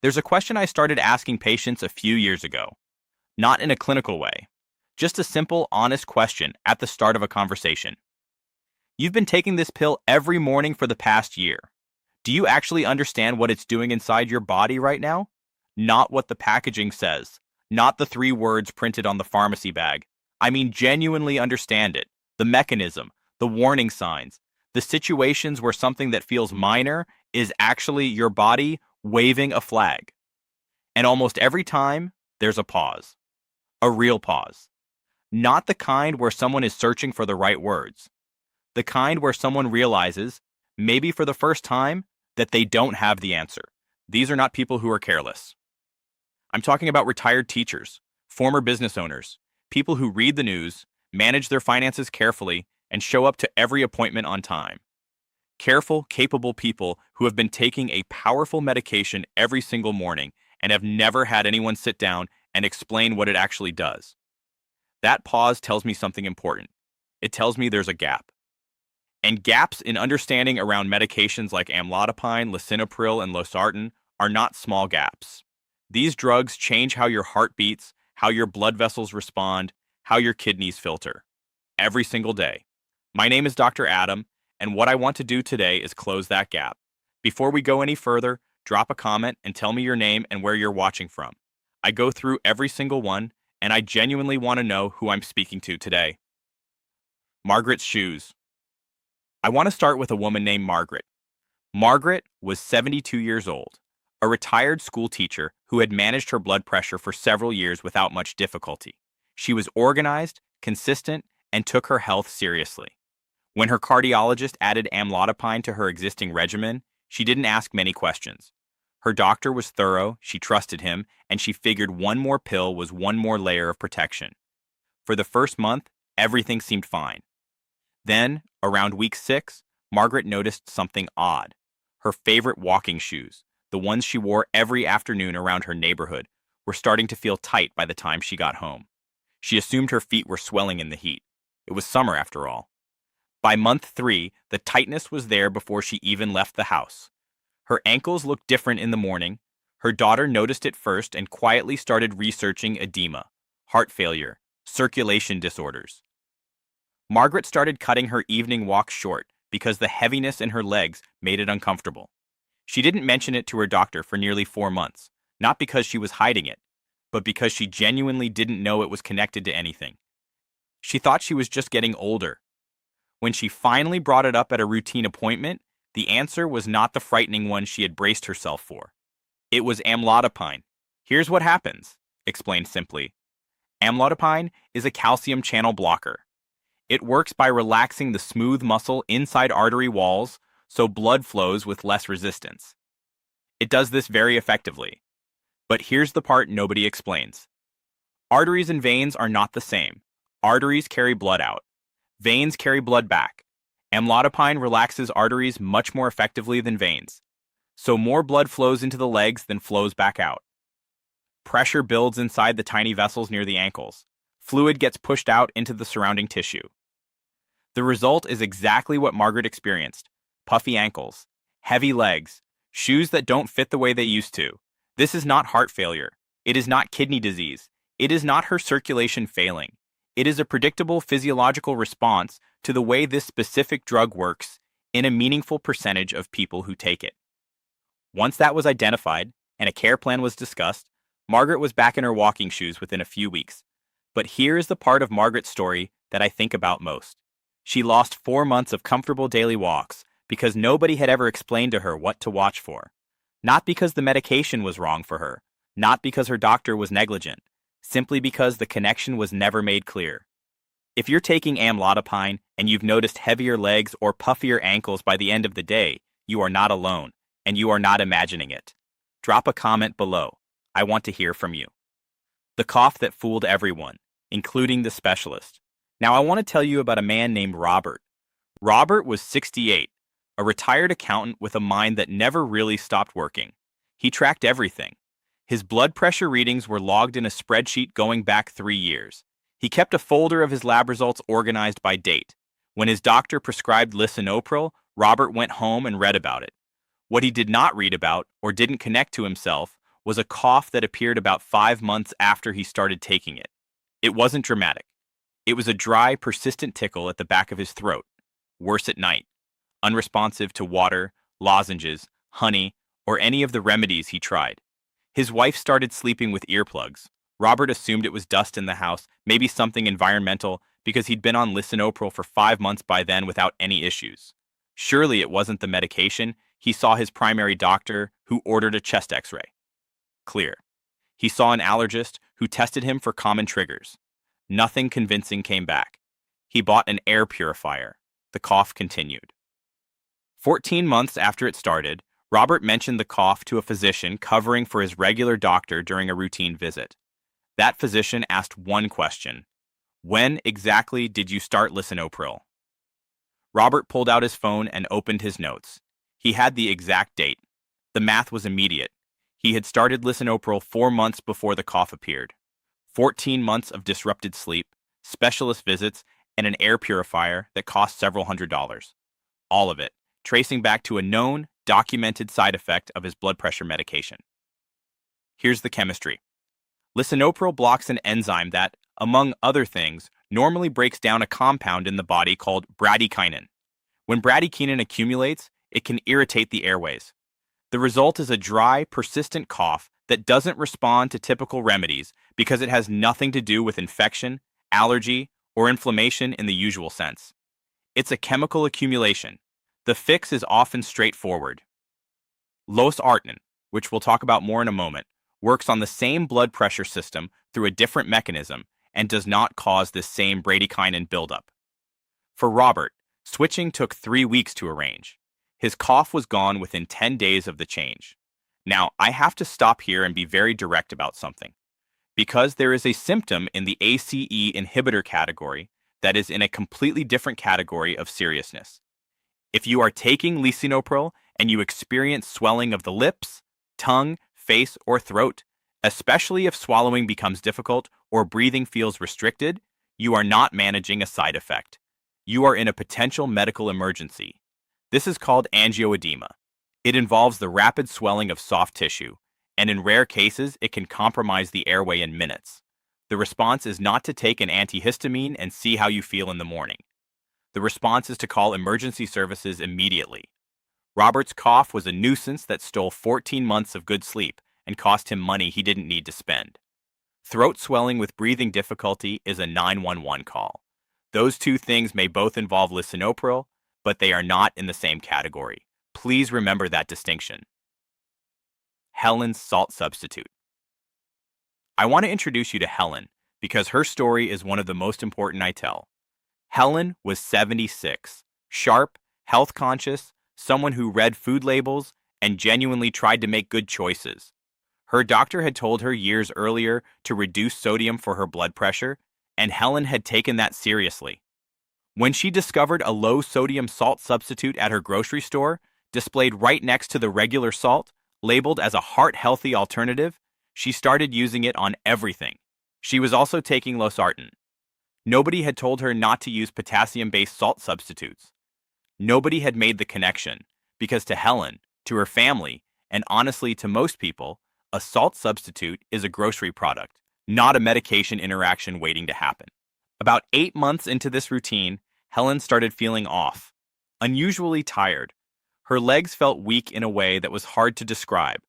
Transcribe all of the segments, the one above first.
There's a question I started asking patients a few years ago, not in a clinical way, just a simple, honest question at the start of a conversation. You've been taking this pill every morning for the past year. Do you actually understand what it's doing inside your body right now? Not what the packaging says, not the 3 words printed on the pharmacy bag. I mean, genuinely understand it, the mechanism, the warning signs, the situations where something that feels minor is actually your body waving a flag. And almost every time, there's a pause. A real pause. Not the kind where someone is searching for the right words. The kind where someone realizes, maybe for the first time, that they don't have the answer. These are not people who are careless. I'm talking about retired teachers, former business owners, people who read the news, manage their finances carefully, and show up to every appointment on time. Careful, capable people who have been taking a powerful medication every single morning and have never had anyone sit down and explain what it actually does. That pause tells me something important. It tells me there's a gap. And gaps in understanding around medications like Amlodipine, Lisinopril, and Losartan are not small gaps. These drugs change how your heart beats, how your blood vessels respond, how your kidneys filter. Every single day. My name is Dr. Adam, and what I want to do today is close that gap. Before we go any further, drop a comment and tell me your name and where you're watching from. I go through every single one, and I genuinely want to know who I'm speaking to today. Margaret's shoes. I want to start with a woman named Margaret. Margaret was 72 years old, a retired school teacher who had managed her blood pressure for several years without much difficulty. She was organized, consistent, and took her health seriously. When her cardiologist added amlodipine to her existing regimen, she didn't ask many questions. Her doctor was thorough, she trusted him, and she figured one more pill was one more layer of protection. For the first month, everything seemed fine. Then, around week 6, Margaret noticed something odd. Her favorite walking shoes, the ones she wore every afternoon around her neighborhood, were starting to feel tight by the time she got home. She assumed her feet were swelling in the heat. It was summer after all. By month 3, the tightness was there before she even left the house. Her ankles looked different in the morning. Her daughter noticed it first and quietly started researching edema, heart failure, circulation disorders. Margaret started cutting her evening walks short because the heaviness in her legs made it uncomfortable. She didn't mention it to her doctor for nearly 4 months, not because she was hiding it, but because she genuinely didn't know it was connected to anything. She thought she was just getting older. When she finally brought it up at a routine appointment, the answer was not the frightening one she had braced herself for. It was amlodipine. Here's what happens, explained simply. Amlodipine is a calcium channel blocker. It works by relaxing the smooth muscle inside artery walls so blood flows with less resistance. It does this very effectively. But here's the part nobody explains. Arteries and veins are not the same. Arteries carry blood out. Veins carry blood back. Amlodipine relaxes arteries much more effectively than veins. So more blood flows into the legs than flows back out. Pressure builds inside the tiny vessels near the ankles. Fluid gets pushed out into the surrounding tissue. The result is exactly what Margaret experienced. Puffy ankles, heavy legs, shoes that don't fit the way they used to. This is not heart failure. It is not kidney disease. It is not her circulation failing. It is a predictable physiological response to the way this specific drug works in a meaningful percentage of people who take it. Once that was identified and a care plan was discussed, Margaret was back in her walking shoes within a few weeks. But here is the part of Margaret's story that I think about most. She lost 4 months of comfortable daily walks because nobody had ever explained to her what to watch for. Not because the medication was wrong for her, not because her doctor was negligent, simply because the connection was never made clear. If you're taking amlodipine and you've noticed heavier legs or puffier ankles by the end of the day, you are not alone, and you are not imagining it. Drop a comment below. I want to hear from you. The cough that fooled everyone, including the specialist. Now I want to tell you about a man named Robert. Robert was 68, a retired accountant with a mind that never really stopped working. He tracked everything. His blood pressure readings were logged in a spreadsheet going back 3 years. He kept a folder of his lab results organized by date. When his doctor prescribed Lisinopril, Robert went home and read about it. What he did not read about, or didn't connect to himself, was a cough that appeared about 5 months after he started taking it. It wasn't dramatic. It was a dry, persistent tickle at the back of his throat, worse at night, unresponsive to water, lozenges, honey, or any of the remedies he tried. His wife started sleeping with earplugs. Robert assumed it was dust in the house, maybe something environmental, because he'd been on Lisinopril for 5 months by then without any issues. Surely it wasn't the medication. He saw his primary doctor, who ordered a chest x-ray. Clear. He saw an allergist, who tested him for common triggers. Nothing convincing came back. He bought an air purifier. The cough continued. 14 months after it started, Robert mentioned the cough to a physician covering for his regular doctor during a routine visit. That physician asked one question: when exactly did you start Lisinopril? Robert pulled out his phone and opened his notes. He had the exact date. The math was immediate. He had started Lisinopril 4 months before the cough appeared. 14 months of disrupted sleep, specialist visits, and an air purifier that cost several $100s. All of it, tracing back to a known, documented side effect of his blood pressure medication. Here's the chemistry. Lisinopril blocks an enzyme that, among other things, normally breaks down a compound in the body called bradykinin. When bradykinin accumulates, it can irritate the airways. The result is a dry, persistent cough that doesn't respond to typical remedies because it has nothing to do with infection, allergy, or inflammation in the usual sense. It's a chemical accumulation. The fix is often straightforward. Losartan, which we'll talk about more in a moment, works on the same blood pressure system through a different mechanism and does not cause this same bradykinin buildup. For Robert, switching took 3 weeks to arrange. His cough was gone within 10 days of the change. Now, I have to stop here and be very direct about something. Because there is a symptom in the ACE inhibitor category that is in a completely different category of seriousness. If you are taking Lisinopril and you experience swelling of the lips, tongue, face, or throat, especially if swallowing becomes difficult or breathing feels restricted, you are not managing a side effect. You are in a potential medical emergency. This is called angioedema. It involves the rapid swelling of soft tissue, and in rare cases, it can compromise the airway in minutes. The response is not to take an antihistamine and see how you feel in the morning. The response is to call emergency services immediately. Robert's cough was a nuisance that stole 14 months of good sleep and cost him money he didn't need to spend. Throat swelling with breathing difficulty is a 911 call. Those two things may both involve Lisinopril, but they are not in the same category. Please remember that distinction. Helen's salt substitute. I want to introduce you to Helen because her story is one of the most important I tell. Helen was 76, sharp, health conscious, someone who read food labels and genuinely tried to make good choices. Her doctor had told her years earlier to reduce sodium for her blood pressure, and Helen had taken that seriously. When she discovered a low-sodium salt substitute at her grocery store, displayed right next to the regular salt, labeled as a heart-healthy alternative, she started using it on everything. She was also taking Losartan. Nobody had told her not to use potassium-based salt substitutes. Nobody had made the connection, because to Helen, to her family, and honestly to most people, a salt substitute is a grocery product, not a medication interaction waiting to happen. About 8 months into this routine, Helen started feeling off, unusually tired. Her legs felt weak in a way that was hard to describe.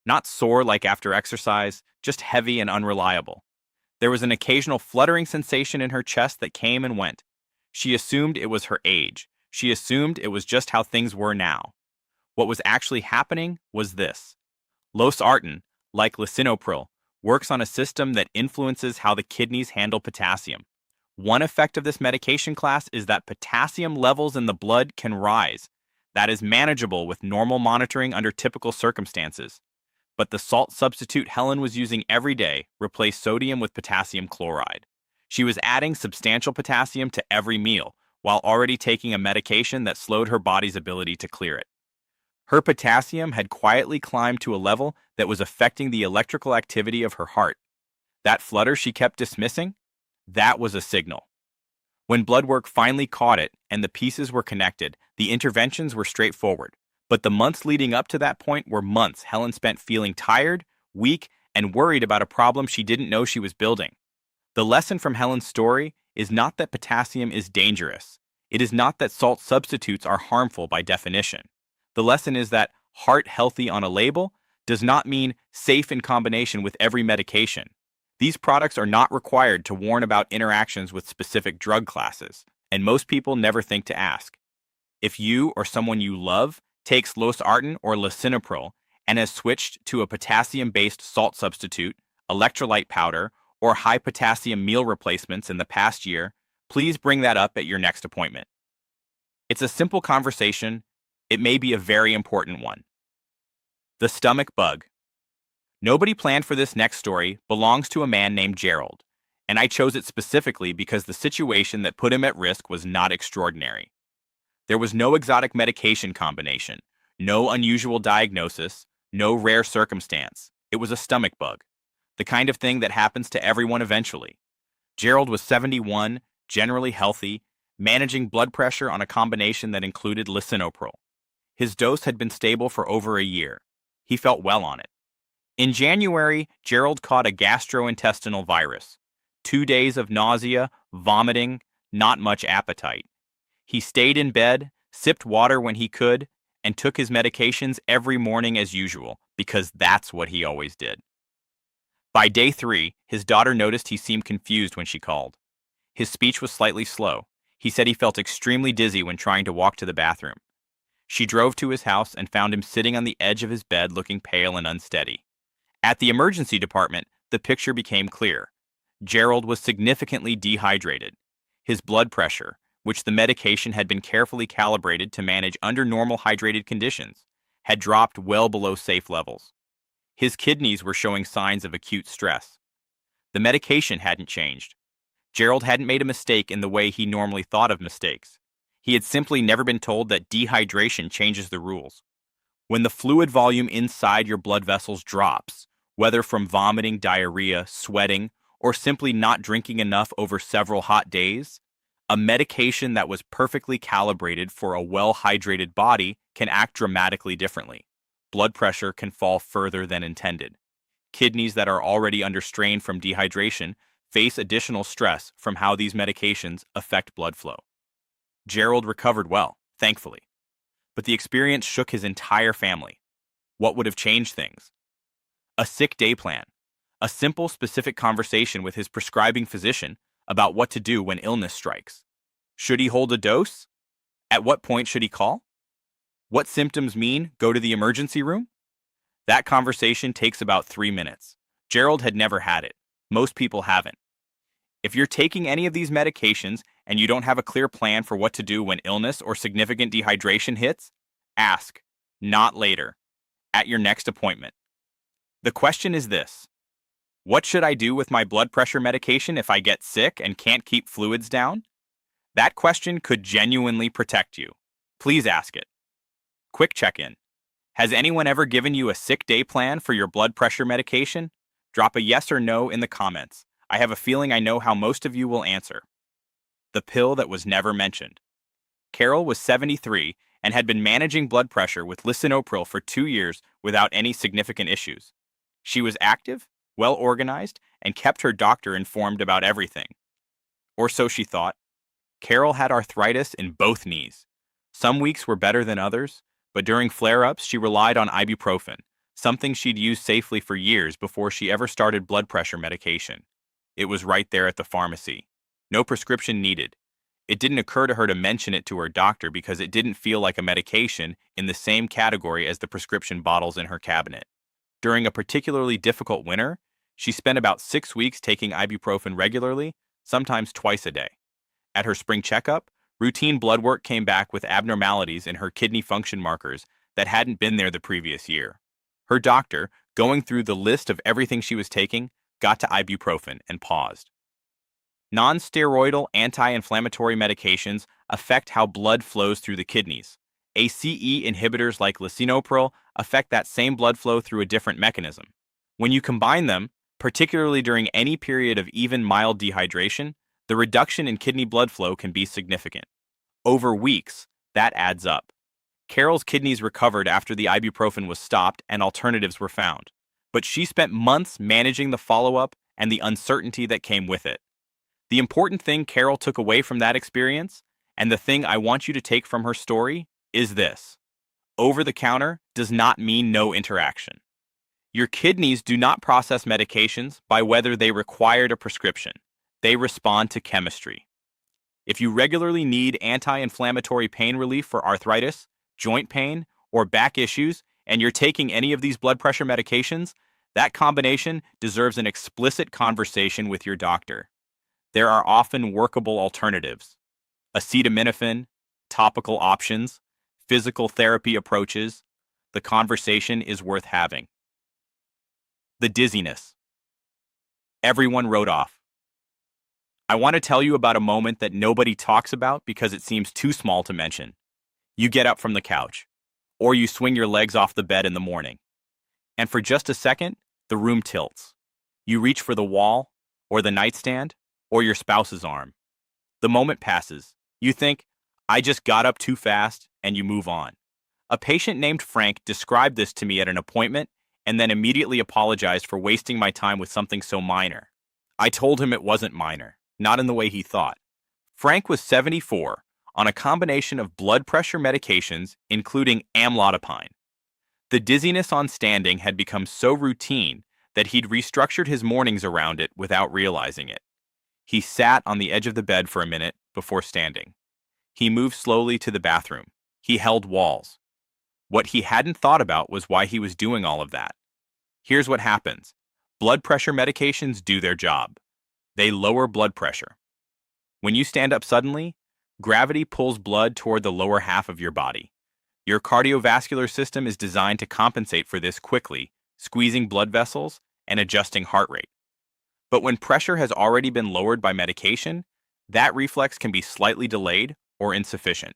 Not sore like after exercise, just heavy and unreliable. There was an occasional fluttering sensation in her chest that came and went. She assumed it was her age. She assumed it was just how things were now. What was actually happening was this. Losartan, like Lisinopril, works on a system that influences how the kidneys handle potassium. One effect of this medication class is that potassium levels in the blood can rise. That is manageable with normal monitoring under typical circumstances. But the salt substitute Helen was using every day replaced sodium with potassium chloride. She was adding substantial potassium to every meal, while already taking a medication that slowed her body's ability to clear it. Her potassium had quietly climbed to a level that was affecting the electrical activity of her heart. That flutter she kept dismissing? That was a signal. When blood work finally caught it and the pieces were connected, the interventions were straightforward. But the months leading up to that point were months Helen spent feeling tired, weak, and worried about a problem she didn't know she was building. The lesson from Helen's story is not that potassium is dangerous. It is not that salt substitutes are harmful by definition. The lesson is that heart healthy on a label does not mean safe in combination with every medication. These products are not required to warn about interactions with specific drug classes, and most people never think to ask. If you or someone you love takes Losartan or Lisinopril and has switched to a potassium-based salt substitute, electrolyte powder, or high potassium meal replacements in the past year, please bring that up at your next appointment. It's a simple conversation. It may be a very important one. The stomach bug. Nobody planned for this next story belongs to a man named Gerald, and I chose it specifically because the situation that put him at risk was not extraordinary. There was no exotic medication combination, no unusual diagnosis, no rare circumstance. It was a stomach bug, the kind of thing that happens to everyone eventually. Gerald was 71, generally healthy, managing blood pressure on a combination that included Lisinopril. His dose had been stable for over a year. He felt well on it. In January, Gerald caught a gastrointestinal virus. 2 days of nausea, vomiting, not much appetite. He stayed in bed, sipped water when he could, and took his medications every morning as usual, because that's what he always did. By day 3, his daughter noticed he seemed confused when she called. His speech was slightly slow. He said he felt extremely dizzy when trying to walk to the bathroom. She drove to his house and found him sitting on the edge of his bed looking pale and unsteady. At the emergency department, the picture became clear. Gerald was significantly dehydrated. His blood pressure, which the medication had been carefully calibrated to manage under normal hydrated conditions, had dropped well below safe levels. His kidneys were showing signs of acute stress. The medication hadn't changed. Gerald hadn't made a mistake in the way he normally thought of mistakes. He had simply never been told that dehydration changes the rules. When the fluid volume inside your blood vessels drops, whether from vomiting, diarrhea, sweating, or simply not drinking enough over several hot days, a medication that was perfectly calibrated for a well-hydrated body can act dramatically differently. Blood pressure can fall further than intended. Kidneys that are already under strain from dehydration face additional stress from how these medications affect blood flow. Gerald recovered well, thankfully, but the experience shook his entire family. What would have changed things? A sick day plan, a simple, specific conversation with his prescribing physician about what to do when illness strikes. Should he hold a dose? At what point should he call? What symptoms mean go to the emergency room? That conversation takes about 3 minutes. Gerald had never had it. Most people haven't. If you're taking any of these medications and you don't have a clear plan for what to do when illness or significant dehydration hits, ask, not later, at your next appointment. The question is this: what should I do with my blood pressure medication if I get sick and can't keep fluids down? That question could genuinely protect you. Please ask it. Quick check-in. Has anyone ever given you a sick day plan for your blood pressure medication? Drop a yes or no in the comments. I have a feeling I know how most of you will answer. The pill that was never mentioned. Carol was 73 and had been managing blood pressure with Lisinopril for 2 years without any significant issues. She was active, well-organized, and kept her doctor informed about everything. Or so she thought. Carol had arthritis in both knees. Some weeks were better than others, but during flare-ups she relied on ibuprofen, something she'd used safely for years before she ever started blood pressure medication. It was right there at the pharmacy. No prescription needed. It didn't occur to her to mention it to her doctor because it didn't feel like a medication in the same category as the prescription bottles in her cabinet. During a particularly difficult winter, she spent about 6 weeks taking ibuprofen regularly, sometimes twice a day. At her spring checkup, routine blood work came back with abnormalities in her kidney function markers that hadn't been there the previous year. Her doctor, going through the list of everything she was taking, got to ibuprofen and paused. Non-steroidal anti-inflammatory medications affect how blood flows through the kidneys. ACE inhibitors like Lisinopril affect that same blood flow through a different mechanism. When you combine them, particularly during any period of even mild dehydration, the reduction in kidney blood flow can be significant. Over weeks, that adds up. Carol's kidneys recovered after the ibuprofen was stopped and alternatives were found. but she spent months managing the follow-up and the uncertainty that came with it. The important thing Carol took away from that experience, and the thing I want you to take from her story, is this. Over the counter does not mean no interaction. Your kidneys do not process medications by whether they required a prescription. They respond to chemistry. If you regularly need anti-inflammatory pain relief for arthritis, joint pain, or back issues, and you're taking any of these blood pressure medications, that combination deserves an explicit conversation with your doctor. There are often workable alternatives. Acetaminophen, topical options, physical therapy approaches. The conversation is worth having. The dizziness. Everyone wrote off. I want to tell you about a moment that nobody talks about because it seems too small to mention. You get up from the couch, or you swing your legs off the bed in the morning, and for just a second, the room tilts. You reach for the wall, or the nightstand, or your spouse's arm. The moment passes. You think, I just got up too fast, and you move on. A patient named Frank described this to me at an appointment and then immediately apologized for wasting my time with something so minor. I told him it wasn't minor, not in the way he thought. Frank was 74, on a combination of blood pressure medications, including Amlodipine. The dizziness on standing had become so routine that he'd restructured his mornings around it without realizing it. He sat on the edge of the bed for a minute before standing. He moved slowly to the bathroom. He held walls. What he hadn't thought about was why he was doing all of that. Here's what happens. Blood pressure medications do their job. They lower blood pressure. When you stand up suddenly, gravity pulls blood toward the lower half of your body. Your cardiovascular system is designed to compensate for this quickly, squeezing blood vessels and adjusting heart rate. But when pressure has already been lowered by medication, that reflex can be slightly delayed or insufficient.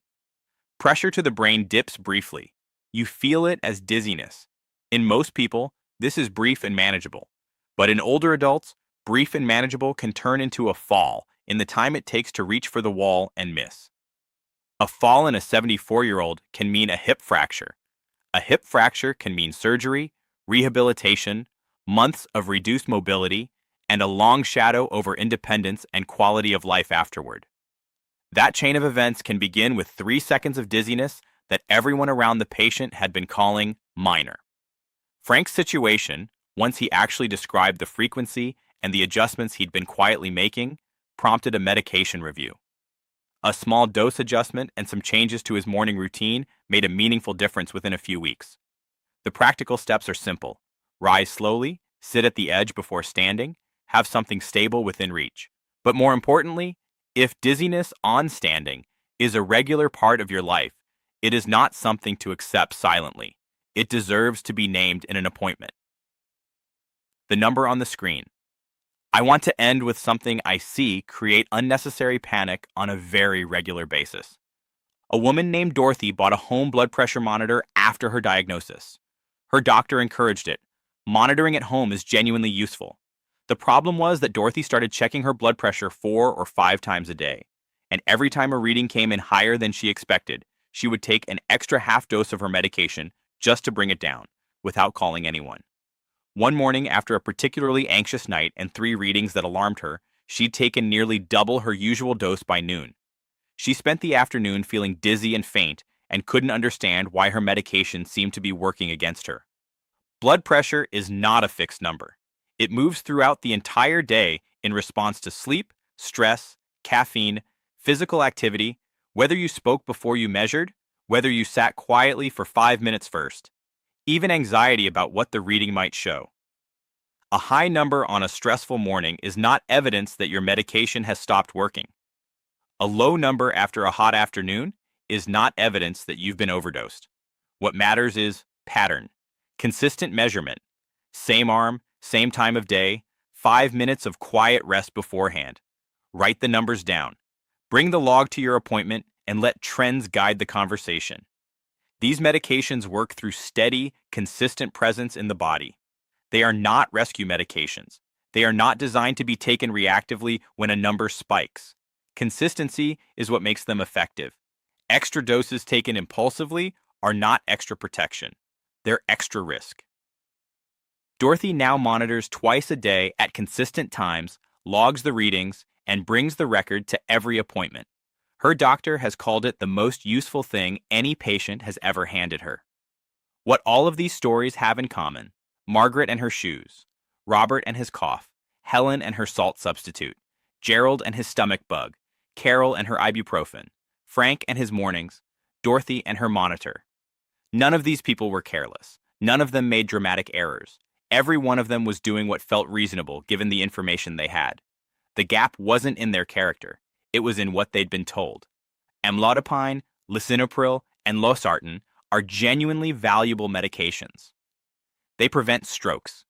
Pressure to the brain dips briefly. You feel it as dizziness. In most people, this is brief and manageable. But in older adults, brief and manageable can turn into a fall in the time it takes to reach for the wall and miss. A fall in a 74-year-old can mean a hip fracture. A hip fracture can mean surgery, rehabilitation, months of reduced mobility, and a long shadow over independence and quality of life afterward. That chain of events can begin with 3 seconds of dizziness that everyone around the patient had been calling minor. Frank's situation, once he actually described the frequency and the adjustments he'd been quietly making, prompted a medication review. A small dose adjustment and some changes to his morning routine made a meaningful difference within a few weeks. The practical steps are simple. Rise slowly, sit at the edge before standing, have something stable within reach. But more importantly, if dizziness on standing is a regular part of your life, it is not something to accept silently. It deserves to be named in an appointment. The number on the screen. I want to end with something I see create unnecessary panic on a very regular basis. A woman named Dorothy bought a home blood pressure monitor after her diagnosis. Her doctor encouraged it. Monitoring at home is genuinely useful. The problem was that Dorothy started checking her blood pressure 4 or 5 times a day, and every time a reading came in higher than she expected, she would take an extra half dose of her medication just to bring it down, without calling anyone. One morning, after a particularly anxious night and 3 readings that alarmed her, she'd taken nearly double her usual dose by noon. She spent the afternoon feeling dizzy and faint and couldn't understand why her medication seemed to be working against her. Blood pressure is not a fixed number. It moves throughout the entire day in response to sleep, stress, caffeine, physical activity, whether you spoke before you measured, whether you sat quietly for 5 minutes first, even anxiety about what the reading might show. A high number on a stressful morning is not evidence that your medication has stopped working. A low number after a hot afternoon is not evidence that you've been overdosed. What matters is pattern, consistent measurement, same arm, same time of day, 5 minutes of quiet rest beforehand. Write the numbers down. Bring the log to your appointment and let trends guide the conversation. These medications work through steady, consistent presence in the body. They are not rescue medications. They are not designed to be taken reactively when a number spikes. Consistency is what makes them effective. Extra doses taken impulsively are not extra protection. They're extra risk. Dorothy now monitors twice a day at consistent times, logs the readings, and brings the record to every appointment. Her doctor has called it the most useful thing any patient has ever handed her. What all of these stories have in common: Margaret and her shoes, Robert and his cough, Helen and her salt substitute, Gerald and his stomach bug, Carol and her ibuprofen, Frank and his mornings, Dorothy and her monitor. None of these people were careless. None of them made dramatic errors. Every one of them was doing what felt reasonable given the information they had. The gap wasn't in their character. It was in what they'd been told. Amlodipine, Lisinopril, and Losartan are genuinely valuable medications. They prevent strokes.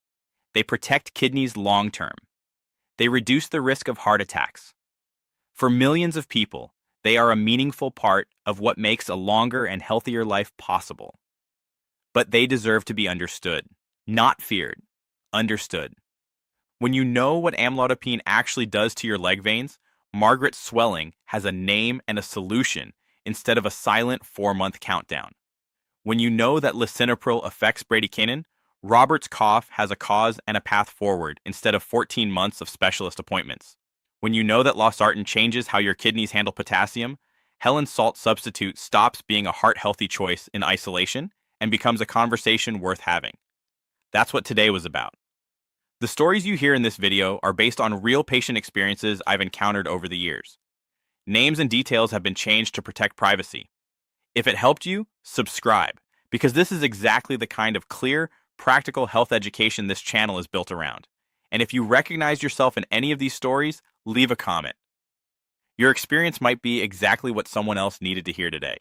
They protect kidneys long term. They reduce the risk of heart attacks. For millions of people, they are a meaningful part of what makes a longer and healthier life possible. But they deserve to be understood, not feared. Understood. When you know what amlodipine actually does to your leg veins, Margaret's swelling has a name and a solution instead of a silent 4-month countdown. When you know that lisinopril affects bradykinin, Robert's cough has a cause and a path forward instead of 14 months of specialist appointments. When you know that Losartan changes how your kidneys handle potassium, Helen's salt substitute stops being a heart-healthy choice in isolation and becomes a conversation worth having. That's what today was about. The stories you hear in this video are based on real patient experiences I've encountered over the years. Names and details have been changed to protect privacy. If it helped you, subscribe, because this is exactly the kind of clear, practical health education this channel is built around. And if you recognize yourself in any of these stories, leave a comment. Your experience might be exactly what someone else needed to hear today.